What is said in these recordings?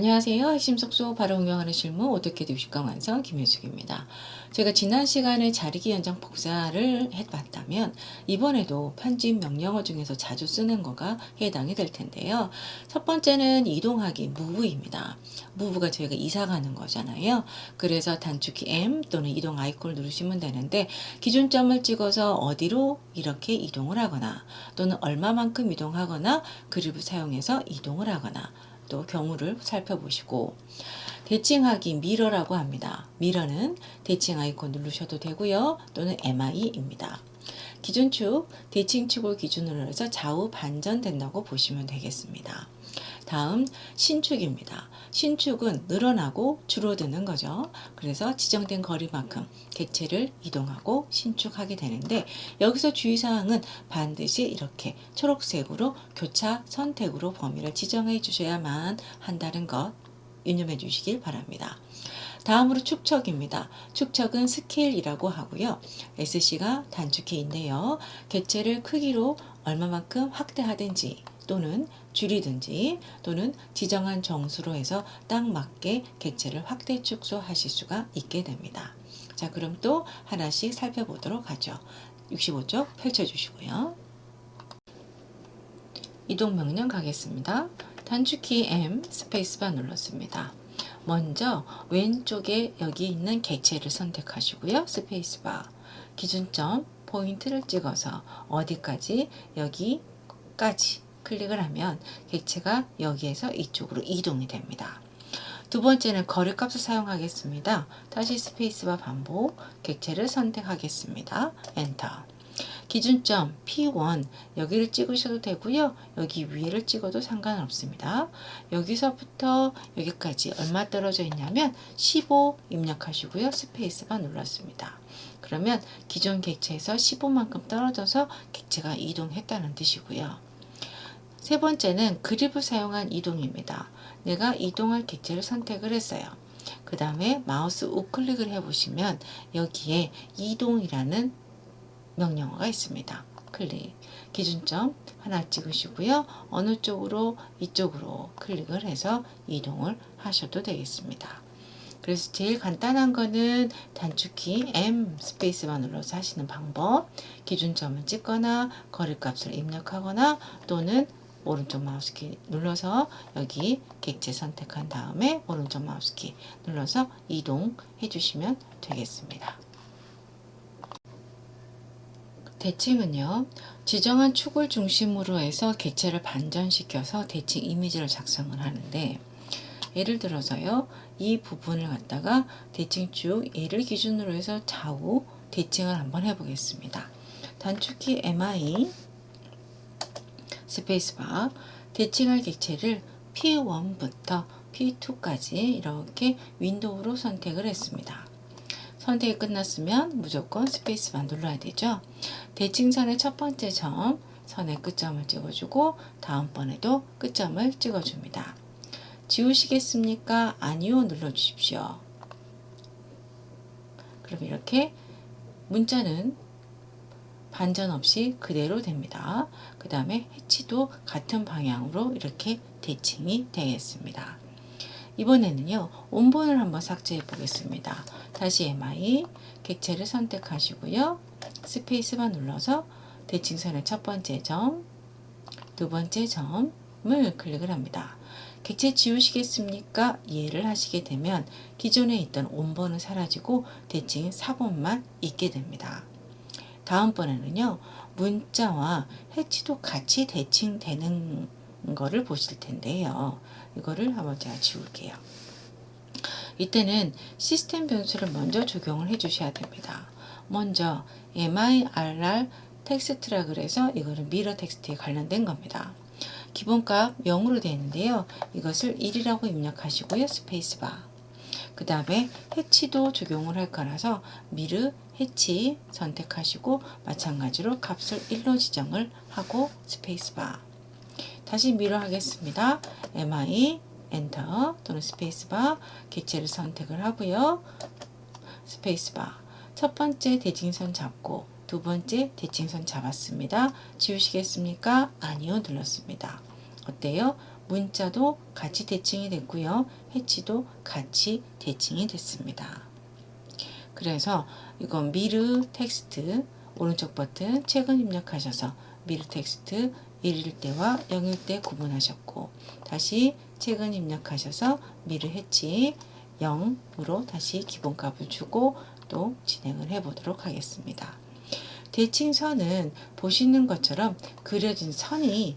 안녕하세요. 핵심 속소 바로 응용하는 실무 오토캐드 60강 완성 김효숙입니다. 제가 지난 시간에 자리기 연장 복사를 해봤다면 이번에도 편집 명령어 중에서 자주 쓰는 거가 해당이 될 텐데요. 첫 번째는 이동하기 move입니다. move가 저희가 이사 가는 거잖아요. 그래서 단축키 M 또는 이동 아이콘을 누르시면 되는데 기준점을 찍어서 어디로 이렇게 이동을 하거나 또는 얼마만큼 이동하거나 그립을 사용해서 이동을 하거나 또 경우를 살펴보시고 대칭하기 미러라고 합니다. 미러는 대칭 아이콘 누르셔도 되고요. 또는 MI입니다. 기준축, 대칭축을 기준으로 해서 좌우 반전된다고 보시면 되겠습니다. 다음 신축입니다. 신축은 늘어나고 줄어드는 거죠. 그래서 지정된 거리만큼 객체를 이동하고 신축하게 되는데 여기서 주의사항은 반드시 이렇게 초록색으로 교차 선택으로 범위를 지정해 주셔야만 한다는 것 유념해 주시길 바랍니다. 다음으로 축척입니다. 축척은 스케일이라고 하고요. SC가 단축키인데요. 객체를 크기로 얼마만큼 확대하든지 또는 줄이든지 또는 지정한 정수로 해서 딱 맞게 객체를 확대 축소하실 수가 있게 됩니다. 자, 그럼 또 하나씩 살펴보도록 하죠. 65쪽 펼쳐주시고요. 이동 명령 가겠습니다. 단축키 M 스페이스바 눌렀습니다. 먼저 왼쪽에 여기 있는 객체를 선택하시고요. 스페이스바 기준점 포인트를 찍어서 어디까지 여기까지 클릭을 하면 객체가 여기에서 이쪽으로 이동이 됩니다. 두 번째는 거리값을 사용하겠습니다. 다시 스페이스바 반복 객체를 선택하겠습니다. 엔터. 기준점 P1 여기를 찍으셔도 되고요. 여기 위를 찍어도 상관없습니다. 여기서부터 여기까지 얼마 떨어져 있냐면 15 입력하시고요. 스페이스바 눌렀습니다. 그러면 기존 객체에서 15만큼 떨어져서 객체가 이동했다는 뜻이고요. 세 번째는 그립을 사용한 이동입니다. 내가 이동할 객체를 선택을 했어요. 그 다음에 마우스 우클릭을 해보시면 여기에 이동이라는 명령어가 있습니다. 클릭. 기준점 하나 찍으시고요. 어느 쪽으로 이쪽으로 클릭을 해서 이동을 하셔도 되겠습니다. 그래서 제일 간단한 거는 단축키 M 스페이스만 눌러서 하시는 방법. 기준점을 찍거나 거리값을 입력하거나 또는 오른쪽 마우스키 눌러서 여기 객체 선택한 다음에 오른쪽 마우스키 눌러서 이동해 주시면 되겠습니다. 대칭은요, 지정한 축을 중심으로 해서 객체를 반전시켜서 대칭 이미지를 작성을 하는데 예를 들어서요, 이 부분을 갖다가 대칭축 얘를 기준으로 해서 좌우 대칭을 한번 해보겠습니다. 단축키 MI 스페이스바 대칭할 객체를 P1부터 P2까지 이렇게 윈도우로 선택을 했습니다. 선택이 끝났으면 무조건 스페이스바 눌러야 되죠. 대칭선의 첫 번째 점, 선의 끝점을 찍어주고 다음번에도 끝점을 찍어줍니다. 지우시겠습니까? 아니요 눌러주십시오. 그럼 이렇게 문자는 반전 없이 그대로 됩니다. 그 다음에 해치도 같은 방향으로 이렇게 대칭이 되겠습니다. 이번에는요, 원본을 한번 삭제해 보겠습니다. 다시 MI, 객체를 선택하시고요. 스페이스바 눌러서 대칭선의 첫 번째 점, 두 번째 점을 클릭을 합니다. 객체 지우시겠습니까? 이해를 하시게 되면 기존에 있던 원본은 사라지고 대칭 사본만 있게 됩니다. 다음번에는요, 문자와 해치도 같이 대칭되는 거를 보실 텐데요. 이거를 한번 제가 지울게요. 이때는 시스템 변수를 먼저 적용을 해 주셔야 됩니다. 먼저 mirr 텍스트라 그래서 이거는 미러 텍스트에 관련된 겁니다. 기본값 0으로 되어 있는데요. 이것을 1이라고 입력하시고요. 스페이스바. 그 다음에 해치도 적용을 할 거라서 미르 해치 선택하시고 마찬가지로 값을 1로 지정을 하고 스페이스바. 다시 미러 하겠습니다. mi 엔터 또는 스페이스바 객체를 선택을 하고요. 스페이스바. 첫 번째 대칭선 잡고 두 번째 대칭선 잡았습니다. 지우시겠습니까? 아니요 눌렀습니다. 어때요? 문자도 같이 대칭이 됐고요. 해치도 같이 대칭이 됐습니다. 그래서 이건 미르 텍스트 오른쪽 버튼 최근 입력하셔서 미르 텍스트 1일 때와 0일 때 구분하셨고, 다시 최근 입력하셔서 미르 해치 0으로 다시 기본값을 주고 또 진행을 해 보도록 하겠습니다. 대칭선은 보시는 것처럼 그려진 선이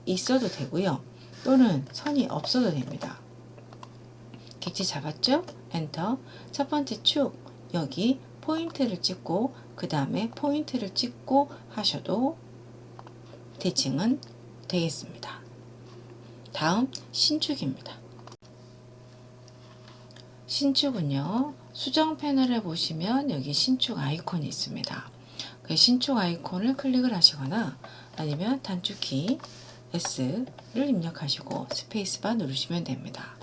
있어도 되고요. 또는 선이 없어도 됩니다. 객체 잡았죠? 엔터. 첫 번째 축 여기 포인트를 찍고 그 다음에 포인트를 찍고 하셔도 대칭은 되겠습니다. 다음 신축입니다. 신축은요, 수정 패널에 보시면 여기 신축 아이콘이 있습니다. 그 신축 아이콘을 클릭을 하시거나 아니면 단축키 S를 입력하시고 스페이스바 누르시면 됩니다.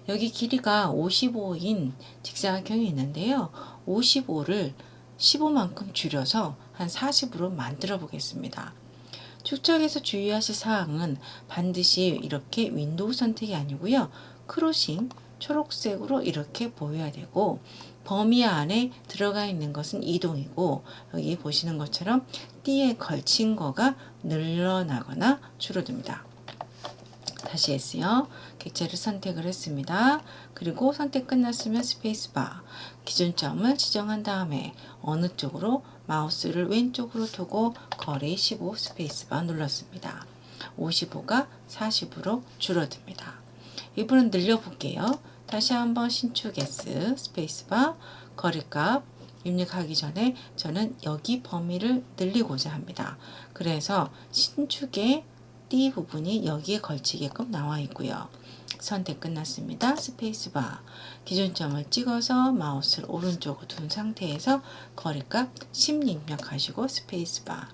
여기 길이가 55인 직사각형이 있는데요. 55를 15만큼 줄여서 한 40으로 만들어 보겠습니다. 축척에서 주의하실 사항은 반드시 이렇게 윈도우 선택이 아니고요. 크로싱 초록색으로 이렇게 보여야 되고, 범위 안에 들어가 있는 것은 이동이고, 여기 보시는 것처럼 띠에 걸친 거가 늘어나거나 줄어듭니다. 다시 S요. 객체를 선택을 했습니다. 그리고 선택 끝났으면 스페이스바 기준점을 지정한 다음에 어느 쪽으로 마우스를 왼쪽으로 두고 거리 15 스페이스바 눌렀습니다. 55가 40으로 줄어듭니다. 이번엔 늘려볼게요. 다시 한번 신축 S 스페이스바 거리값 입력하기 전에 저는 여기 범위를 늘리고자 합니다. 그래서 신축의 띠 부분이 여기에 걸치게끔 나와 있고요. 선택 끝났습니다. 스페이스바 기준점을 찍어서 마우스를 오른쪽으로 둔 상태에서 거리값 10 입력하시고 스페이스바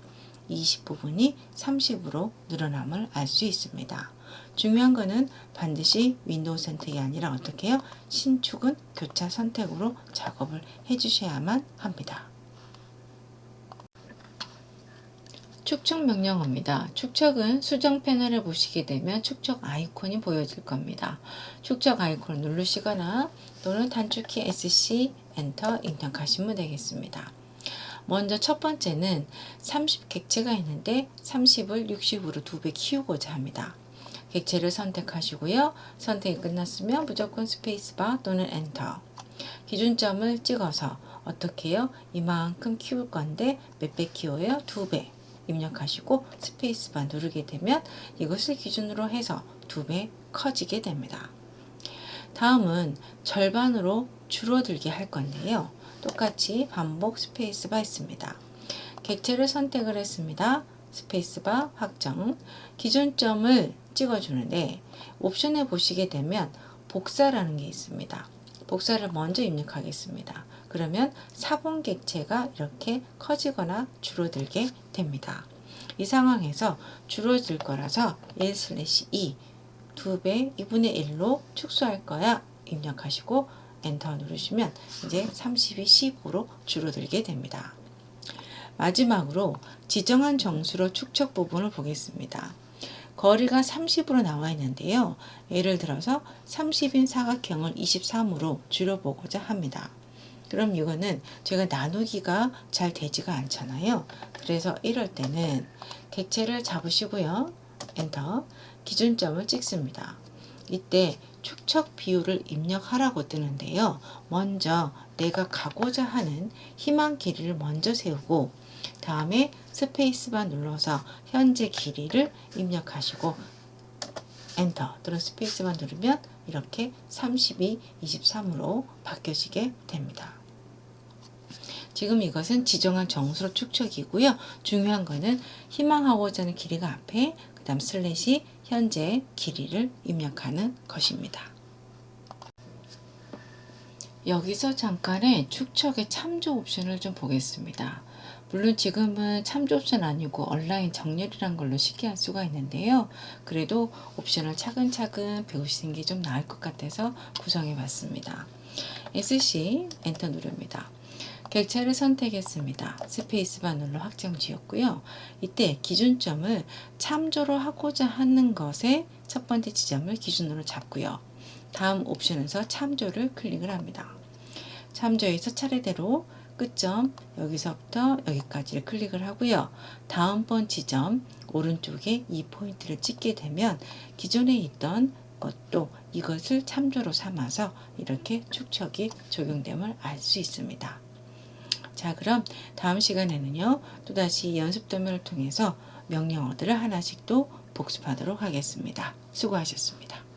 20 부분이 30으로 늘어남을 알 수 있습니다. 중요한 거는 반드시 윈도우 선택이 아니라 어떻게 해요? 신축은 교차 선택으로 작업을 해주셔야만 합니다. 축척 명령어입니다. 축척은 수정 패널을 보시게 되면 축척 아이콘이 보여질 겁니다. 축척 아이콘을 누르시거나 또는 단축키 SC 엔터 입력하시면 되겠습니다. 먼저 첫 번째는 30 객체가 있는데 30을 60으로 2배 키우고자 합니다. 객체를 선택하시고요. 선택이 끝났으면 무조건 스페이스바 또는 엔터. 기준점을 찍어서 어떻게 해요? 이만큼 키울 건데 몇 배 키워요? 2배. 입력하시고 스페이스바 누르게 되면 이것을 기준으로 해서 2배 커지게 됩니다. 다음은 절반으로 줄어들게 할 건데요. 똑같이 반복 스페이스바 있습니다. 객체를 선택을 했습니다. 스페이스바 확정. 기준점을 찍어주는데 옵션에 보시게 되면 복사라는 게 있습니다. 복사를 먼저 입력하겠습니다. 그러면 사본 객체가 이렇게 커지거나 줄어들게 됩니다. 이 상황에서 줄어들 거라서 1/2 2배 2분의 1로 축소할 거야 입력하시고 엔터 누르시면 이제 30이 15로 줄어들게 됩니다. 마지막으로 지정한 정수로 축척 부분을 보겠습니다. 거리가 30으로 나와 있는데요. 예를 들어서 30인 사각형을 23으로 줄여보고자 합니다. 그럼 이거는 제가 나누기가 잘 되지가 않잖아요. 그래서 이럴 때는 객체를 잡으시고요. 엔터 기준점을 찍습니다. 이때 축척 비율을 입력하라고 뜨는데요. 먼저 내가 가고자 하는 희망 길이를 먼저 세우고 다음에 스페이스바 눌러서 현재 길이를 입력하시고 엔터 또는 스페이스바 누르면 이렇게 30이 23으로 바뀌어지게 됩니다. 지금 이것은 지정한 정수로 축척이고요. 중요한 거는 희망하고자 하는 길이가 앞에 그 다음 슬래시 현재 길이를 입력하는 것입니다. 여기서 잠깐의 축척의 참조 옵션을 좀 보겠습니다. 물론 지금은 참조 옵션 아니고 온라인 정렬이란 걸로 쉽게 할 수가 있는데요. 그래도 옵션을 차근차근 배우시는 게 좀 나을 것 같아서 구성해 봤습니다. SC 엔터 누릅니다. 객체를 선택했습니다. 스페이스바 눌러 확장 지었고요. 이때 기준점을 참조로 하고자 하는 것의 첫 번째 지점을 기준으로 잡고요. 다음 옵션에서 참조를 클릭을 합니다. 참조에서 차례대로 끝점 여기서부터 여기까지를 클릭을 하고요. 다음번 지점 오른쪽에 이 포인트를 찍게 되면 기존에 있던 것도 이것을 참조로 삼아서 이렇게 축척이 적용됨을 알 수 있습니다. 자, 그럼 다음 시간에는요, 또다시 연습 도면을 통해서 명령어들을 하나씩 또 복습하도록 하겠습니다. 수고하셨습니다.